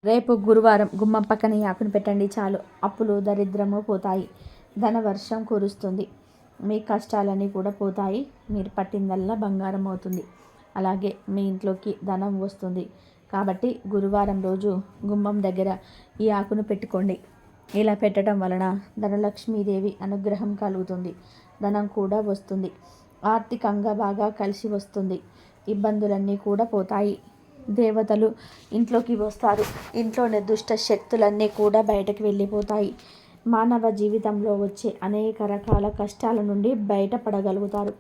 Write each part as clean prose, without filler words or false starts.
రేపు గురువారం గుమ్మం పక్కన ఆకును పెట్టండి చాలు. అప్పులు దరిద్రము పోతాయి. ధన వర్షం కురుస్తుంది. మీ కష్టాలన్నీ కూడా పోతాయి. మీరు పట్టిందల్లా బంగారం అవుతుంది. అలాగే మీ ఇంట్లోకి ధనం వస్తుంది. కాబట్టి గురువారం రోజు గుమ్మం దగ్గర ఈ ఆకును పెట్టుకోండి. ఇలా పెట్టడం వలన ధనలక్ష్మీదేవి అనుగ్రహం కలుగుతుంది. ధనం కూడా వస్తుంది. ఆర్థికంగా బాగా కలిసి వస్తుంది. ఇబ్బందులన్నీ కూడా పోతాయి. దేవతలు ఇంట్లోకి వస్తారు. ఇంట్లోని దుష్ట శక్తులన్నీ కూడా బయటకు వెళ్ళిపోతాయి. మానవ జీవితంలో వచ్చే అనేక రకాల కష్టాల నుండి బయటపడగలుగుతారు.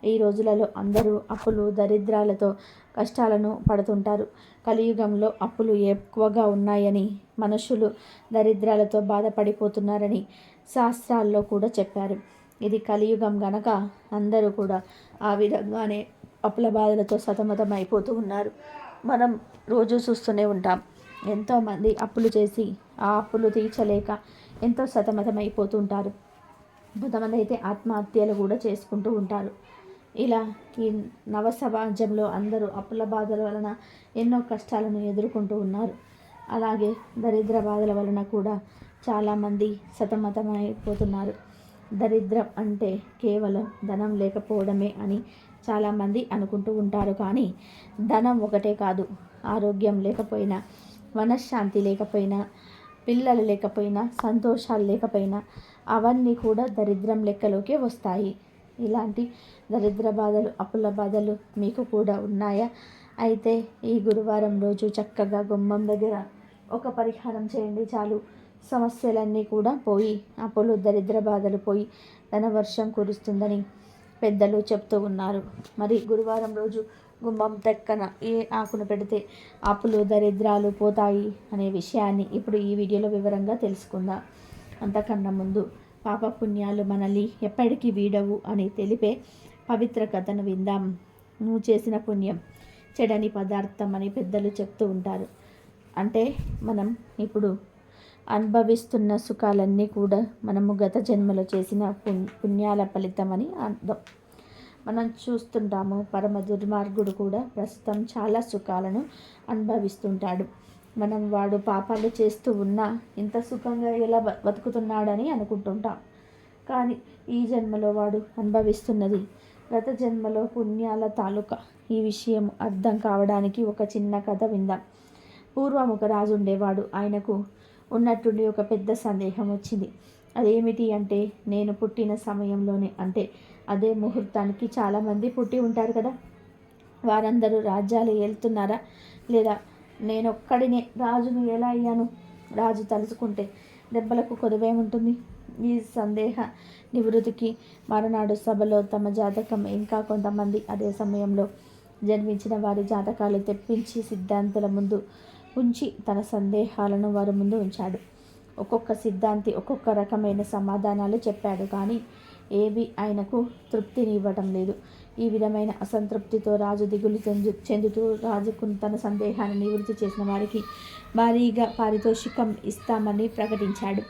ఈ రోజులలో అందరూ అప్పులు దరిద్రాలతో కష్టాలను పడుతుంటారు. కలియుగంలో అప్పులు ఎక్కువగా ఉన్నాయని, మనుషులు దరిద్రాలతో బాధపడిపోతున్నారని శాస్త్రాల్లో కూడా చెప్పారు. ఇది కలియుగం గనక అందరూ కూడా ఆ విధంగానే అప్పుల బాధలతో సతమతమైపోతూ ఉన్నారు. మనం రోజు చూస్తూనే ఉంటాం. ఎంతోమంది అప్పులు చేసి ఆ అప్పులు తీర్చలేక ఎంతో సతమతమైపోతుంటారు. కొంతమంది అయితే ఆత్మహత్యలు కూడా చేసుకుంటూ ఉంటారు. ఇలా ఈ నవ సమాజంలో అందరూ అప్పుల బాధల వలన ఎన్నో కష్టాలను ఎదుర్కొంటూ ఉన్నారు. అలాగే దరిద్ర బాధల వలన కూడా చాలామంది సతమతమైపోతున్నారు. దరిద్రం అంటే కేవలం ధనం లేకపోవడమే అని చాలామంది అనుకుంటూ ఉంటారు. కానీ ధనం ఒకటే కాదు, ఆరోగ్యం లేకపోయినా, మనశ్శాంతి లేకపోయినా, పిల్లలు లేకపోయినా, సంతోషాలు లేకపోయినా అవన్నీ కూడా దరిద్రం లెక్కలోకే వస్తాయి. ఇలాంటి దరిద్ర బాధలు, అప్పుల బాధలు మీకు కూడా ఉన్నాయా? అయితే ఈ గురువారం రోజు చక్కగా గుమ్మం దగ్గర ఒక పరిహారం చేయండి చాలు. సమస్యలన్నీ కూడా పోయి, అప్పులు దరిద్ర బాధలు పోయి ధనవర్షం కురుస్తుందని పెద్దలు చెప్తూ ఉన్నారు. మరి గురువారం రోజు గుమ్మం పక్కన ఏ ఆకును పెడితే అప్పులు దరిద్రాలు పోతాయి అనే విషయాన్ని ఇప్పుడు ఈ వీడియోలో వివరంగా తెలుసుకుందాం. అంతకన్నా ముందు పాపపుణ్యాలు మనల్ని ఎప్పటికీ వీడవు అని తెలిపే పవిత్ర కథను విందాం. నువ్వు చేసిన పుణ్యం చెడని పదార్థం అని పెద్దలు చెప్తూ ఉంటారు. అంటే మనం ఇప్పుడు అనుభవిస్తున్న సుఖాలన్నీ కూడా మనము గత జన్మలో చేసిన పుణ్యాల ఫలితమని అర్థం. మనం చూస్తుంటాము, పరమ దుర్మార్గుడు కూడా ప్రస్తుతం చాలా సుఖాలను అనుభవిస్తుంటాడు. మనం వాడు పాపాలు చేస్తూ ఉన్నా ఇంత సుఖంగా ఎలా బతుకుతున్నాడని అనుకుంటుంటాం. కానీ ఈ జన్మలో వాడు అనుభవిస్తున్నది గత జన్మలో పుణ్యాల తాలూకా. ఈ విషయం అర్థం కావడానికి ఒక చిన్న కథ విందాం. పూర్వం ఒక రాజు ఉండేవాడు. ఆయనకు ఉన్నట్టుండి ఒక పెద్ద సందేహం వచ్చింది. అదేమిటి అంటే, నేను పుట్టిన సమయంలోనే, అంటే అదే ముహూర్తానికి చాలామంది పుట్టి ఉంటారు కదా, వారందరూ రాజ్యాలు ఏలుతున్నారా, లేదా నేనొక్కడినే రాజును ఎలా అయ్యాను? రాజు తలుచుకుంటే దెబ్బలకు కొదువేముంటుంది? ఈ సందేహ నివృత్తికి మరునాడు సభలో తమ జాతకం, ఇంకా కొంతమంది అదే సమయంలో జన్మించిన వారి జాతకాలు తెప్పించి సిద్ధాంతుల ముందు ఉంచి తన సందేహాలను వారి ముందు ఉంచాడు. ఒక్కొక్క సిద్ధాంతి ఒక్కొక్క రకమైన సమాధానాలు చెప్పాడు. కానీ ఏవి ఆయనకు తృప్తిని ఇవ్వటం లేదు. ఈ విధమైన అసంతృప్తితో రాజు దిగులు చెందుతూ రాజుకు తన సందేహాన్ని నివృత్తి చేసిన వారికి భారీగా పారితోషికం ఇస్తామని ప్రకటించాడు.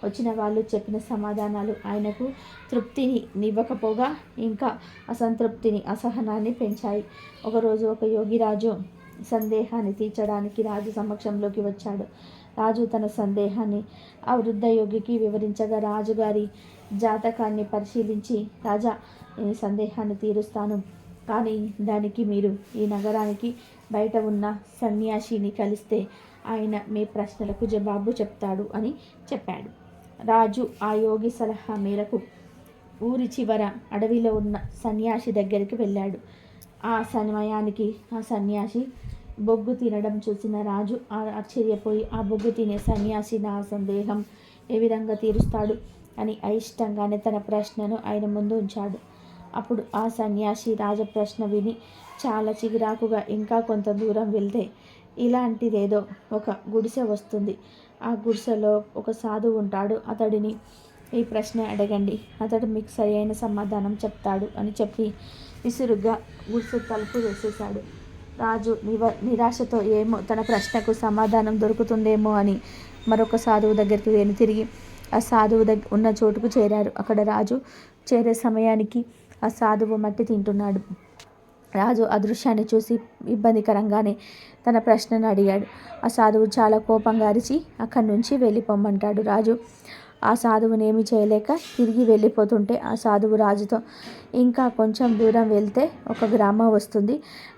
వచ్చిన వాళ్ళు చెప్పిన సమాధానాలు ఆయనకు తృప్తిని నివ్వకపోగా ఇంకా అసంతృప్తిని, అసహనాన్ని పెంచాయి. ఒకరోజు ఒక యోగిరాజు సందేహాన్ని తీర్చడానికి రాజు సమక్షంలోకి వచ్చాడు. రాజు తన సందేహాన్ని ఆ వృద్ధ యోగికి వివరించగా రాజుగారి జాతకాన్ని పరిశీలించి, రాజా, నేను సందేహాన్ని తీరుస్తాను, కానీ దానికి మీరు ఈ నగరానికి బయట ఉన్న సన్యాసిని కలిస్తే ఆయన మీ ప్రశ్నలకు జవాబు చెప్తాడు అని చెప్పాడు. రాజు ఆ యోగి సలహా మేరకు ఊరి చివర అడవిలో ఉన్న సన్యాసి దగ్గరికి వెళ్ళాడు. ఆ సమయానికి ఆ సన్యాసి బొగ్గు తినడం చూసిన రాజు ఆశ్చర్యపోయి, ఆ బొగ్గు తినే సన్యాసి నా సందేహం ఏ విధంగా తీరుస్తాడు అని అయిష్టంగానే తన ప్రశ్నను ఆయన ముందు ఉంచాడు. అప్పుడు ఆ సన్యాసి రాజ ప్రశ్న విని చాలా చిగురాకుగా, ఇంకా కొంత దూరం వెళ్తే ఇలాంటిదేదో ఒక గుడిసె వస్తుంది. ఆ గుడిసెలో ఒక సాధువు ఉంటాడు. అతడిని ఈ ప్రశ్న అడగండి, అతడు మీకు సరైన సమాధానం చెప్తాడు అని చెప్పి విసురుగా గుడిసె తలుపు వేసేశాడు. రాజు నిరాశతో ఏమో తన ప్రశ్నకు సమాధానం దొరుకుతుందేమో అని మరొక సాధువు దగ్గరికి తిరిగి ఆ సాధువు ఉన్న చోటుకు చేరారు. అక్కడ రాజు చేరే సమయానికి ఆ సాధువు మట్టి తింటున్నాడు. రాజు ఆ దృశ్యాన్ని చూసి ఇబ్బందికరంగానే తన ప్రశ్నను అడిగాడు. ఆ సాధువు చాలా కోపంగా అరిచి అక్కడి నుంచి వెళ్ళిపోమ్మంటాడు. రాజు ఆ సాధువునేమీ చేయలేక తిరిగి వెళ్ళిపోతుంటే ఆ సాధువు రాజుతో, ఇంకా కొంచెం దూరం వెళ్తే ఒక గ్రామం వస్తుంది.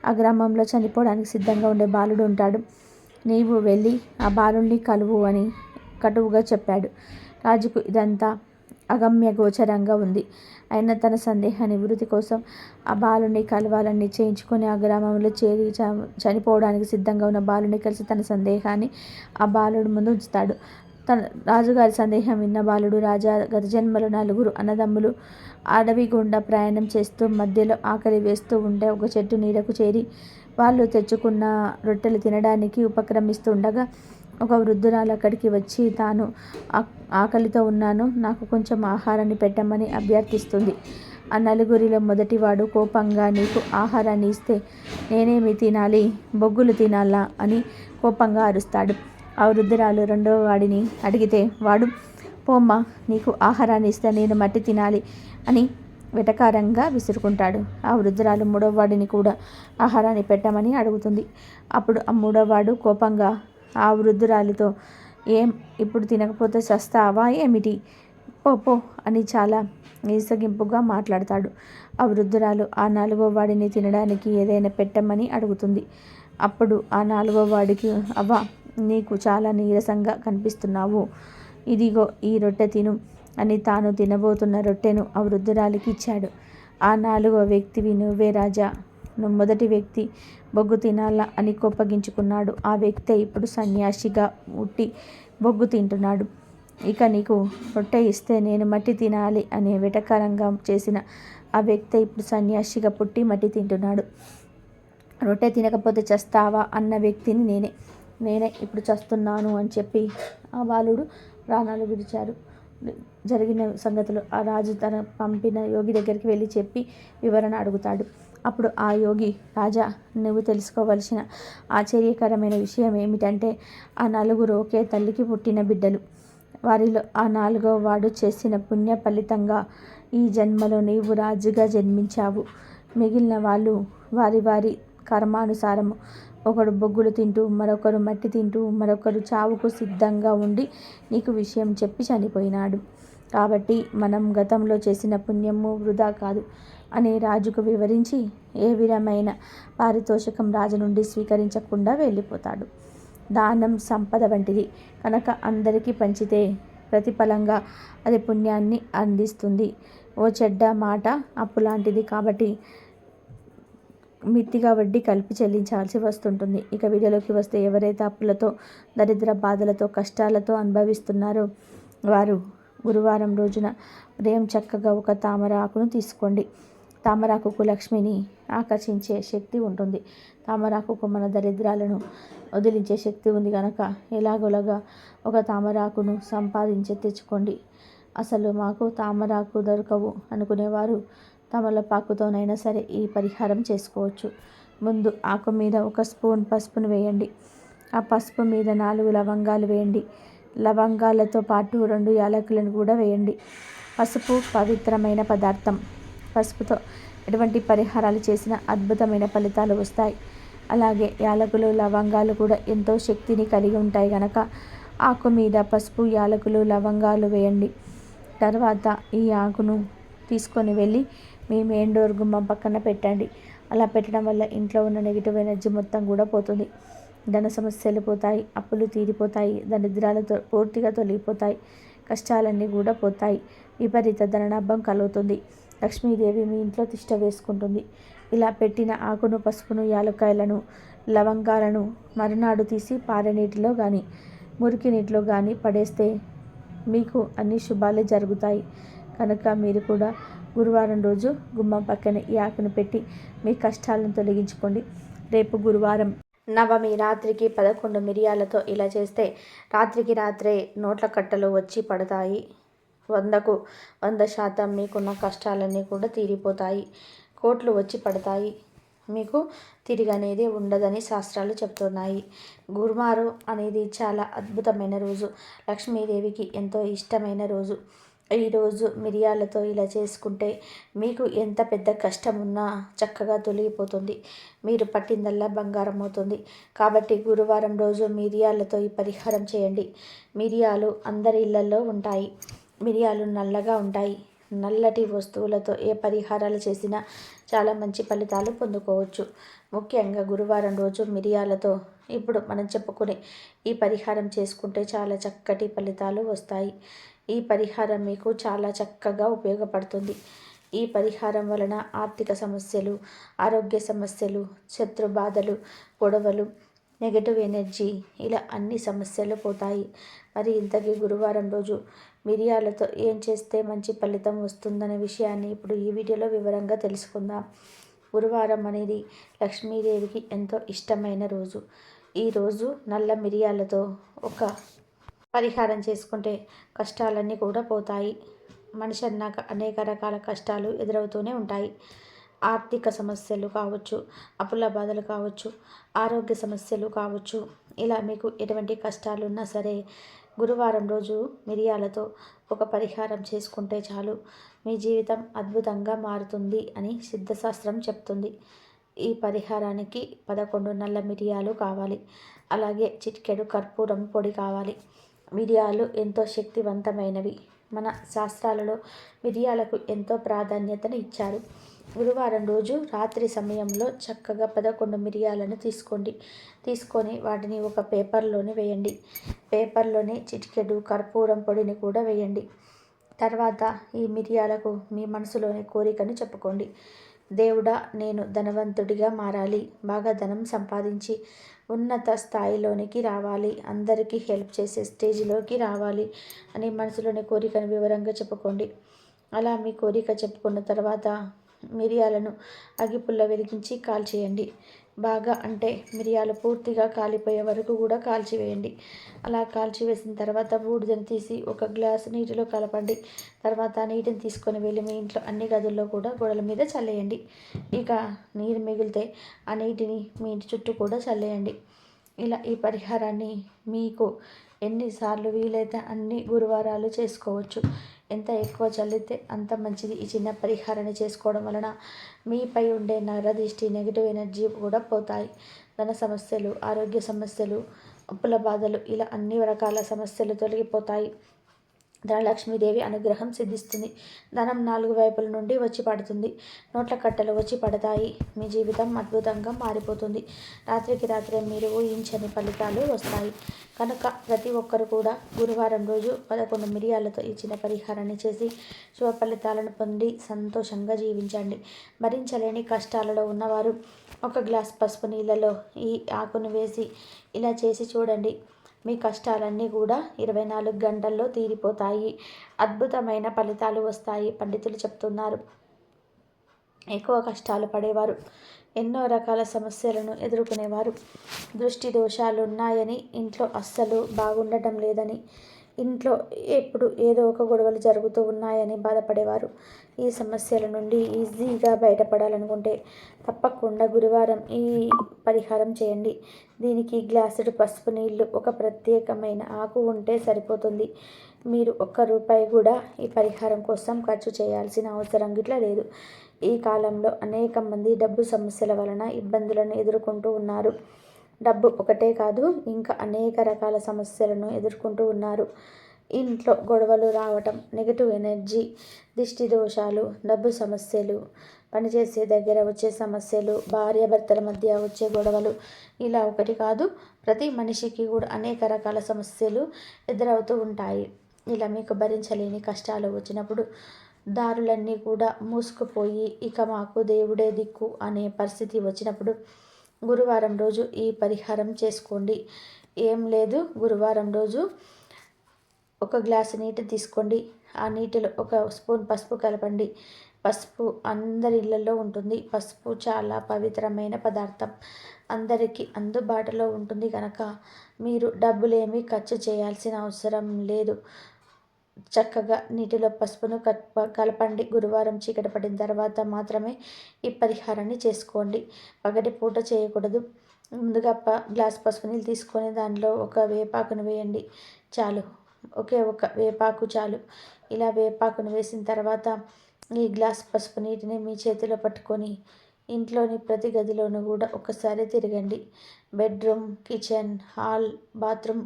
ఆ గ్రామంలో చనిపోవడానికి సిద్ధంగా ఉండే బాలుడు ఉంటాడు. నీవు వెళ్ళి ఆ బాలుడిని కలువు అని కటువుగా చెప్పాడు. రాజుకు ఇదంతా అగమ్య గోచరంగా ఉంది. అయినా తన సందేహ నివృత్తి కోసం ఆ బాలుని కలవాలని నిశ్చయించుకొని ఆ గ్రామంలో చేరి చనిపోవడానికి సిద్ధంగా ఉన్న బాలుని కలిసి తన సందేహాన్ని ఆ బాలుడు ముందు ఉంచుతాడు. తన రాజుగారి సందేహం విన్న బాలుడు, రాజా, గత జన్మలో 4 అన్నదమ్ములు అడవి గుండా ప్రయాణం చేస్తూ మధ్యలో ఆకలి వేస్తూ ఉంటే ఒక చెట్టు నీడకు చేరి వాళ్ళు తెచ్చుకున్న రొట్టెలు తినడానికి ఉపక్రమిస్తూ ఉండగా ఒక వృద్ధురాలు అక్కడికి వచ్చి తాను ఆకలితో ఉన్నాను, నాకు కొంచెం ఆహారాన్ని పెట్టమని అభ్యర్థిస్తుంది. ఆ 4 మొదటివాడు కోపంగా, నీకు ఆహారాన్ని ఇస్తే నేనేమి తినాలి, బొగ్గులు తినాలా అని కోపంగా అరుస్తాడు. ఆ వృద్ధురాలు 2వ వాడిని అడిగితే వాడు, పోమ్మా, నీకు ఆహారాన్ని ఇస్తే నేను మట్టి తినాలి అని వెటకారంగా విసురుకుంటాడు. ఆ వృద్ధురాలు 3వ వాడిని కూడా ఆహారాన్ని పెట్టమని అడుగుతుంది. అప్పుడు ఆ 3వ వాడు కోపంగా ఆ వృద్ధురాలితో, ఏం ఇప్పుడు తినకపోతే చస్తావా ఏమిటి, పో పో అని చాలా ఈసగింపుగా మాట్లాడతాడు. ఆ వృద్ధురాలు ఆ 4వ వాడిని తినడానికి ఏదైనా పెట్టమని అడుగుతుంది. అప్పుడు ఆ 4వ వాడికి, అవ్వ, నీకు చాలా నీరసంగా కనిపిస్తున్నావు, ఇదిగో ఈ రొట్టె తిను అని తాను తినబోతున్న రొట్టెను ఆ వృద్ధురాలికి ఇచ్చాడు. ఆ 4వ వ్యక్తివి నువ్వే రాజా, నువ్వు మొదటి వ్యక్తి బొగ్గు తినాలా అని కోపగించుకున్నాడు. ఆ వ్యక్తే ఇప్పుడు సన్యాసిగా పుట్టి బొగ్గు తింటున్నాడు. ఇక నీకు రొట్టె ఇస్తే నేను మట్టి తినాలి అని వెటకారంగా చేసిన ఆ వ్యక్తే ఇప్పుడు సన్యాసిగా పుట్టి మట్టి తింటున్నాడు. రొట్టె తినకపోతే చస్తావా అన్న వ్యక్తిని నేనే ఇప్పుడు చస్తున్నాను అని చెప్పి ఆ బాలుడు ప్రాణాలు విడిచారు. జరిగిన సంగతులు ఆ రాజు తన పంపిన యోగి దగ్గరికి వెళ్ళి చెప్పి వివరణ అడుగుతాడు. అప్పుడు ఆ యోగి, రాజా, నువ్వు తెలుసుకోవలసిన ఆశ్చర్యకరమైన విషయం ఏమిటంటే ఆ 4 ఒకే తల్లికి పుట్టిన బిడ్డలు. వారిలో ఆ 4వ వాడు చేసిన పుణ్య ఫలితంగా ఈ జన్మలో నీవు రాజుగా జన్మించావు. మిగిలిన వాళ్ళు వారి వారి కర్మానుసారము, ఒకడు బొగ్గులు తింటూ, మరొకరు మట్టి తింటూ, మరొకరు చావుకు సిద్ధంగా ఉండి నీకు విషయం చెప్పి చనిపోయినాడు. కాబట్టి మనం గతంలో చేసిన పుణ్యము వృధా కాదు అని రాజుకు వివరించి ఏ విధమైన పారితోషికం రాజు నుండి స్వీకరించకుండా వెళ్ళిపోతాడు. దానం సంపద వంటిది కనుక అందరికీ పంచితే ప్రతిఫలంగా అది పుణ్యాన్ని అందిస్తుంది. ఓ చెడ్డ మాట అప్పు లాంటిది కాబట్టి మిత్తిగా వడ్డీ కలిపి చెల్లించాల్సి వస్తుంటుంది. ఇక వీడియోలోకి వస్తే, ఎవరైతే అప్పులతో, దరిద్ర బాధలతో, కష్టాలతో అనుభవిస్తున్నారో వారు గురువారం రోజున ఉదయం చక్కగా ఒక తామర ఆకును తీసుకోండి. తామరాకుకు లక్ష్మిని ఆకర్షించే శక్తి ఉంటుంది. తామరాకుకు మన దరిద్రాలను వదిలించే శక్తి ఉంది కనుక ఎలాగోలాగా ఒక తామరాకును సంపాదించి తెచ్చుకోండి. అసలు మాకు తామరాకు దొరకవు అనుకునేవారు తమలపాకుతోనైనా సరే ఈ పరిహారం చేసుకోవచ్చు. ముందు ఆకు మీద 1 స్పూన్ పసుపును వేయండి. ఆ పసుపు మీద 4 లవంగాలు వేయండి. లవంగాలతో పాటు 2 యాలకులను కూడా వేయండి. పసుపు పవిత్రమైన పదార్థం. పసుపుతో ఎటువంటి పరిహారాలు చేసినా అద్భుతమైన ఫలితాలు వస్తాయి. అలాగే యాలకులు, లవంగాలు కూడా ఎంతో శక్తిని కలిగి ఉంటాయి కనుక ఆకు మీద పసుపు, యాలకులు, లవంగాలు వేయండి. తర్వాత ఈ ఆకును తీసుకొని వెళ్ళి మీ మెయిన్ డోర్ గుమ్మం పక్కన పెట్టండి. అలా పెట్టడం వల్ల ఇంట్లో ఉన్న నెగిటివ్ ఎనర్జీ మొత్తం కూడా పోతుంది. ధన సమస్యలు పోతాయి, అప్పులు తీరిపోతాయి, దరిద్రాలు పూర్తిగా తొలగిపోతాయి, కష్టాలన్నీ కూడా పోతాయి, విపరీత ధనలాభం కలుగుతుంది, లక్ష్మీదేవి మీ ఇంట్లో తిష్ట వేసుకుంటుంది. ఇలా పెట్టిన ఆకును, పసుపును, యాలక్కాయలను, లవంగాలను మరునాడు తీసి పారే నీటిలో కానీ, మురికి నీటిలో కానీ పడేస్తే మీకు అన్ని శుభాలే జరుగుతాయి. కనుక మీరు కూడా గురువారం రోజు గుమ్మం పక్కన ఈ ఆకును పెట్టి మీ కష్టాలను తొలగించుకోండి. రేపు గురువారం నవమి, రాత్రికి 11 మిరియాలతో ఇలా చేస్తే రాత్రికి రాత్రే నోట్ల కట్టలు వచ్చి పడతాయి. 100కు 100% మీకున్న కష్టాలన్నీ కూడా తీరిపోతాయి. కోట్లు వచ్చి పడతాయి. మీకు తిరిగనేది ఉండదని శాస్త్రాలు చెప్తున్నాయి. గురువారం అనేది చాలా అద్భుతమైన రోజు. లక్ష్మీదేవికి ఎంతో ఇష్టమైన రోజు. ఈరోజు మిరియాలతో ఇలా చేసుకుంటే మీకు ఎంత పెద్ద కష్టం ఉన్నా చక్కగా తొలగిపోతుంది. మీరు పట్టిందల్లా బంగారం అవుతుంది. కాబట్టి గురువారం రోజు మిరియాలతో ఈ పరిహారం చేయండి. మిరియాలు అందరి ఇళ్లలో ఉంటాయి. మిరియాలు నల్లగా ఉంటాయి. నల్లటి వస్తువులతో ఏ పరిహారాలు చేసినా చాలా మంచి ఫలితాలు పొందుకోవచ్చు. ముఖ్యంగా గురువారం రోజు మిరియాలతో ఇప్పుడు మనం చెప్పుకునే ఈ పరిహారం చేసుకుంటే చాలా చక్కటి ఫలితాలు వస్తాయి. ఈ పరిహారం మీకు చాలా చక్కగా ఉపయోగపడుతుంది. ఈ పరిహారం వలన ఆర్థిక సమస్యలు, ఆరోగ్య సమస్యలు, శత్రు బాధలు, గొడవలు, నెగటివ్ ఎనర్జీ ఇలా అన్ని సమస్యలు పోతాయి. మరి ఇంతకీ గురువారం రోజు మిరియాలతో ఏం చేస్తే మంచి ఫలితం వస్తుందనే విషయాన్ని ఇప్పుడు ఈ వీడియోలో వివరంగా తెలుసుకుందాం. గురువారం అనేది లక్ష్మీదేవికి ఎంతో ఇష్టమైన రోజు. ఈరోజు నల్ల మిరియాలతో ఒక పరిహారం చేసుకుంటే కష్టాలన్నీ కూడా పోతాయి. మనిషి అన్నాక అనేక రకాల కష్టాలు ఎదురవుతూనే ఉంటాయి. ఆర్థిక సమస్యలు కావచ్చు, అప్పుల బాధలు కావచ్చు, ఆరోగ్య సమస్యలు కావచ్చు, ఇలా మీకు ఎటువంటి కష్టాలు ఉన్నా సరే గురువారం రోజు మిరియాలతో ఒక పరిహారం చేసుకుంటే చాలు మీ జీవితం అద్భుతంగా మారుతుంది అని సిద్ధశాస్త్రం చెప్తుంది. ఈ పరిహారానికి 11 నల్ల మిరియాలు కావాలి. అలాగే చిటికెడు కర్పూరం పొడి కావాలి. మిరియాలు ఎంతో శక్తివంతమైనవి. మన శాస్త్రాలలో మిరియాలకు ఎంతో ప్రాధాన్యతను ఇచ్చారు. గురువారం రోజు రాత్రి సమయంలో చక్కగా 11 మిరియాలను తీసుకొని వాటిని ఒక పేపర్లోనే వేయండి. పేపర్లోనే చిటికెడు కర్పూరం పొడిని కూడా వేయండి. తర్వాత ఈ మిరియాలకు మీ మనసులోని కోరికను చెప్పుకోండి. దేవుడా, నేను ధనవంతుడిగా మారాలి, బాగా ధనం సంపాదించి ఉన్నత స్థాయిలోనికి రావాలి, అందరికీ హెల్ప్ చేసే స్టేజ్లోకి రావాలి అని మనసులోని కోరికను వివరంగా చెప్పుకోండి. అలా మీ కోరిక చెప్పుకున్న తర్వాత మిరియాలను అగ్గిపుల్ల వెలిగించి కాల్చేయండి. బాగా అంటే మిరియాలు పూర్తిగా కాలిపోయే వరకు కూడా కాల్చివేయండి. అలా కాల్చివేసిన తర్వాత బూడిదని తీసి ఒక గ్లాసు నీటిలో కలపండి. తర్వాత నీటిని తీసుకొని వెళ్ళి మీ ఇంట్లో అన్ని గదుల్లో కూడా గోడల మీద చల్లేయండి. ఇక నీరు మిగిలితే ఆ నీటిని మీ ఇంటి చుట్టూ కూడా చల్లేయండి. ఇలా ఈ పరిహారాన్ని మీకు ఎన్నిసార్లు వీలైతే అన్ని గురువారాలు చేసుకోవచ్చు. ఎంత ఎక్కువ చల్లితే అంత మంచిది. ఈ చిన్న పరిహారాన్ని చేసుకోవడం వలన మీపై ఉండే నరదిష్టి, నెగిటివ్ ఎనర్జీ కూడా పోతాయి. ధన సమస్యలు, ఆరోగ్య సమస్యలు, అప్పుల బాధలు ఇలా అన్ని రకాల సమస్యలు తొలగిపోతాయి. ధనలక్ష్మీదేవి అనుగ్రహం సిద్ధిస్తుంది. ధనం 4 వైపుల నుండి వచ్చి పడుతుంది. నోట్ల కట్టలు వచ్చి పడతాయి. మీ జీవితం అద్భుతంగా మారిపోతుంది. రాత్రికి రాత్రే మీరు ఊహించని ఫలితాలు వస్తాయి. కనుక ప్రతి ఒక్కరు కూడా గురువారం రోజు 11 మిరియాలతో ఈ చిన్న పరిహారాన్ని చేసి శుభ ఫలితాలను పొంది సంతోషంగా జీవించండి. భరించలేని కష్టాలలో ఉన్నవారు ఒక గ్లాస్ పసుపు నీళ్ళలో ఈ ఆకును వేసి ఇలా చేసి చూడండి. మీ కష్టాలన్నీ కూడా 24 గంటల్లో తీరిపోతాయి. అద్భుతమైన ఫలితాలు వస్తాయి. పండితులు చెప్తున్నారు. ఎక్కువ కష్టాలు పడేవారు, ఎన్నో రకాల సమస్యలను ఎదుర్కొనేవారు, దృష్టి దోషాలు ఉన్నాయని, ఇంట్లో అస్సలు బాగుండటం లేదని, ఇంట్లో ఎప్పుడు ఏదో ఒక గొడవలు జరుగుతూ ఉన్నాయని బాధపడేవారు, ఈ సమస్యల నుండి ఈజీగా బయటపడాలనుకుంటే తప్పకుండా గురువారం ఈ పరిహారం చేయండి. దీనికి గ్లాసుడు పసుపు నీళ్ళు, ఒక ప్రత్యేకమైన ఆకు ఉంటే సరిపోతుంది. మీరు ₹1 కూడా ఈ పరిహారం కోసం ఖర్చు చేయాల్సిన అవసరం గిట్లా లేదు. ఈ కాలంలో అనేక మంది డబ్బు సమస్యల వలన ఇబ్బందులను ఎదుర్కొంటూ ఉన్నారు. డబ్బు ఒకటే కాదు, ఇంకా అనేక రకాల సమస్యలను ఎదుర్కొంటూ ఉన్నారు. ఇంట్లో గొడవలు రావటం, నెగటివ్ ఎనర్జీ, దిష్టి దోషాలు, డబ్బు సమస్యలు, పనిచేసే దగ్గర వచ్చే సమస్యలు, భార్యాభర్తల మధ్య వచ్చే గొడవలు ఇలా ఒకటి కాదు, ప్రతి మనిషికి కూడా అనేక రకాల సమస్యలు ఎదురవుతూ ఉంటాయి. ఇలా మీకు భరించలేని కష్టాలు వచ్చినప్పుడు దారులన్నీ కూడా మూసుకుపోయి ఇక మాకు దేవుడే దిక్కు అనే పరిస్థితి వచ్చినప్పుడు గురువారం రోజు ఈ పరిహారం చేసుకోండి. ఏం లేదు, గురువారం రోజు ఒక గ్లాసు నీటి తీసుకోండి. ఆ నీటిలో ఒక స్పూన్ పసుపు కలపండి. పసుపు అందరి ఇళ్ళల్లో ఉంటుంది. పసుపు చాలా పవిత్రమైన పదార్థం, అందరికీ అందుబాటులో ఉంటుంది కనుక మీరు డబ్బులేమీ ఖర్చు చేయాల్సిన అవసరం లేదు. చక్కగా నీటిలో పసుపును కలపండి. గురువారం చీకటి పడిన తర్వాత మాత్రమే ఈ పరిహారాన్ని చేసుకోండి. పగటిపూట చేయకూడదు. ముందుగా గ్లాస్ పసుపు నీళ్ళు తీసుకొని దానిలో ఒక వేపాకును వేయండి. చాలు. ఒకే ఒక వేపాకు చాలు. ఇలా వేపాకును వేసిన తర్వాత ఈ గ్లాస్ పసుపు నీటిని మీ చేతిలో పట్టుకొని ఇంట్లోని ప్రతి గదిలోనూ కూడా ఒకసారి తిరగండి. బెడ్రూమ్, కిచెన్, హాల్, బాత్రూమ్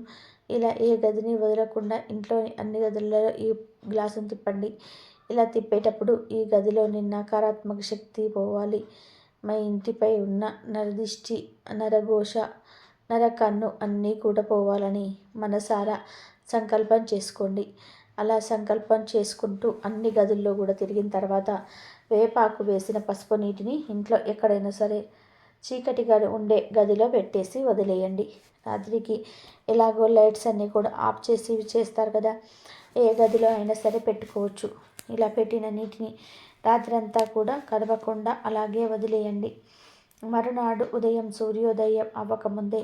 ఇలా ఏ గదిని వదలకుండా ఇంట్లోని అన్ని గదులలో ఈ గ్లాసును తిప్పండి. ఇలా తిప్పేటప్పుడు ఈ గదిలోని నకారాత్మక శక్తి పోవాలి. మా ఇంటిపై ఉన్న నరదిష్టి, నరఘోష, నరకన్ను అన్నీ కూడా పోవాలని మనసారా సంకల్పం చేసుకోండి. అలా సంకల్పం చేసుకుంటూ అన్ని గదుల్లో కూడా తిరిగిన తర్వాత వేపాకు వేసిన పసుపు నీటిని ఇంట్లో ఎక్కడైనా సరే చీకటిగా ఉండే గదిలో పెట్టేసి వదిలేయండి. రాత్రికి ఎలాగో లైట్స్ అన్నీ కూడా ఆఫ్ చేసి చేస్తారు కదా, ఏ గదిలో అయినా సరే పెట్టుకోవచ్చు. ఇలా పెట్టిన నీటిని రాత్రంతా కూడా కదపకుండా అలాగే వదిలేయండి. మరునాడు ఉదయం సూర్యోదయం అవ్వకముందే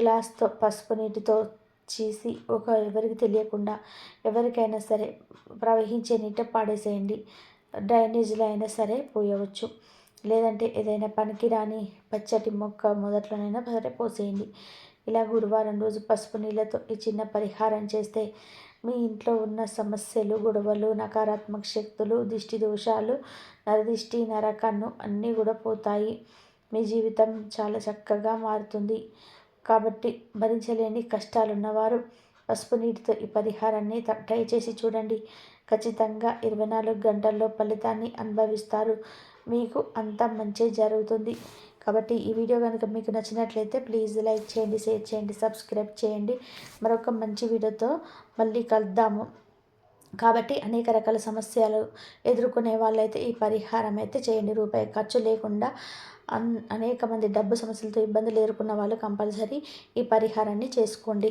గ్లాస్తో పసుపు నీటితో చేసి ఎవరికి తెలియకుండా ఎవరికైనా సరే ప్రవహించే నీట పాడేసేయండి. డ్రైనేజీలో అయినా సరే పోయవచ్చు, లేదంటే ఏదైనా పనికిరాని పచ్చటి మొక్క మొదట్లోనైనా సరే పోసేయండి. ఇలా గురువారం రోజు పసుపు నీళ్ళతో ఈ చిన్న పరిహారం చేస్తే మీ ఇంట్లో ఉన్న సమస్యలు, గొడవలు, నకారాత్మక శక్తులు, దిష్టి దోషాలు, నరదిష్టి, నరకన్ను అన్నీ కూడా పోతాయి. మీ జీవితం చాలా చక్కగా మారుతుంది. కాబట్టి భరించలేని కష్టాలున్నవారు పసుపు నీటితో ఈ పరిహారాన్ని ట్రై చేసి చూడండి. ఖచ్చితంగా 24 గంటల్లో ఫలితాన్ని అనుభవిస్తారు. మీకు అంతా మంచి జరుగుతుంది. కాబట్టి ఈ వీడియో కనుక మీకు నచ్చినట్లయితే ప్లీజ్ లైక్ చేయండి, షేర్ చేయండి, సబ్స్క్రైబ్ చేయండి. మరొక మంచి వీడియోతో మళ్ళీ కలుద్దాము. కాబట్టి అనేక రకాల సమస్యలు ఎదుర్కొనే వాళ్ళైతే ఈ పరిహారం అయితే చేయండి. రూపాయి ఖర్చు లేకుండా. అనేక మంది డబ్బు సమస్యలతో ఇబ్బందులు ఎదుర్కొన్న వాళ్ళు కంపల్సరీ ఈ పరిహారాన్ని చేసుకోండి.